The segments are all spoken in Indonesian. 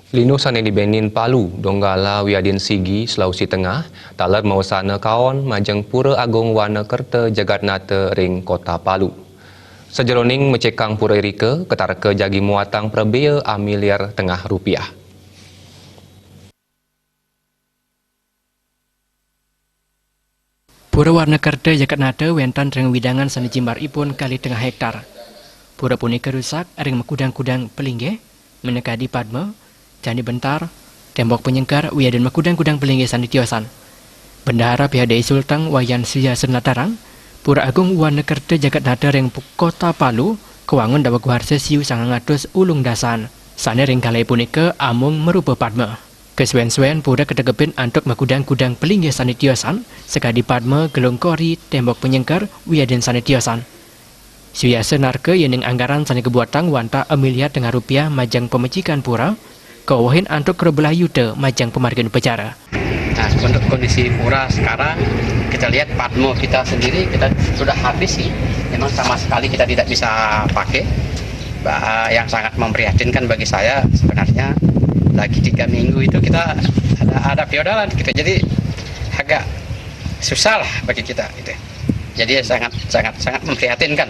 Lino sana di Benin Palu, Donggala Wiadin Sigi, Sulawesi Tengah, talar mawasana kaon majeng Pura Agung Wana Kerta Jagatnata ring Kota Palu. Sejeroning mecekang Pura Irika, ketarka jagi muatang perbea miliar tengah rupiah. Pura Warna Kerta Jagatnata wentan ring widangan sana jimbar ipun kali tengah hektar. Pura punika rusak ring makudang-kudang pelingge, menekadi Padma, Candi Bentar, tembok penyengkar wiadin makudang-kudang pelingge sana tiosan. Bendahara pihak Dai Sultan Wayan Suya Senatarang, Pura Agung Wana Kerta Jagatnata ring Kota Palu, kewangun dawa guharsa siu 900 ulung dasan. Sana ring kalai punika amung merupa Padma. Kesuwen-suwen pura ketegepin antuk makudang-kudang pelingge sana tiosan, sekadi Padma gelongkori tembok penyengkar wiadin sana tiosan. Suya Senarke yening anggaran sana kebuatan wanta miliar tengah rupiah majang pemecikan pura, kawahin antuk kerebelah yuta majang pemargian upacara. Nah, untuk kondisi pura sekarang, kita lihat Padmo kita sendiri kita sudah habis sih. Memang sama sekali kita tidak bisa pakai. Yang sangat memprihatinkan bagi saya sebenarnya lagi 3 minggu itu kita ada feodalan gitu. Jadi agak susah lah bagi kita gitu. Jadi sangat memprihatinkan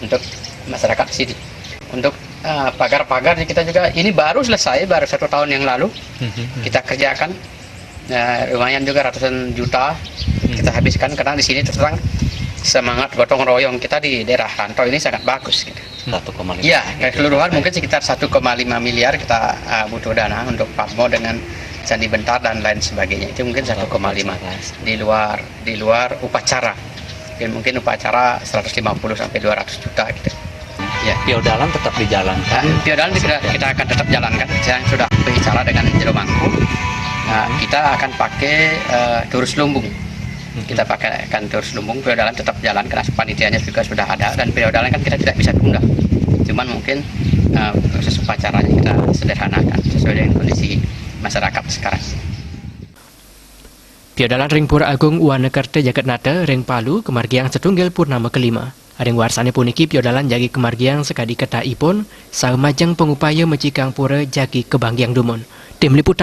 untuk masyarakat di sini. Untuk pagar-pagar kita juga ini baru selesai, baru 1 tahun yang lalu kita kerjakan. Lumayan juga ratusan juta kita habiskan karena di sini terang semangat gotong royong kita di daerah rantau ini sangat bagus gitu. 1,5 ya keseluruhan mungkin sekitar 1,5 miliar kita butuh dana untuk Padmo dengan Candi Bentar dan lain sebagainya. Itu mungkin 1,5 di luar upacara. Mungkin upacara 150 sampai 200 juta gitu. Ya, Feodalan tetap dijalankan. Feodalan kita akan tetap jalankan. Saya sudah bicara dengan Jero Mangku. Kita akan pakai Turus Lumbung. Kita akan Turus Lumbung. Feodalan tetap jalan karena panitianya juga sudah ada dan feodalan kan kita tidak bisa tunda. Cuman mungkin proses upacaranya kita sederhanakan sesuai dengan kondisi masyarakat sekarang. Feodalan ring Pura Agung Wana Kerta Jagatnata ring Palu kemargiang setunggal purnama kelima. Ring warsane puniki feodalan jagi kemargiang sekadi keta ipun, sau majang pengupaya mecikang pura jagi kebanggiang dumun. Tim liputan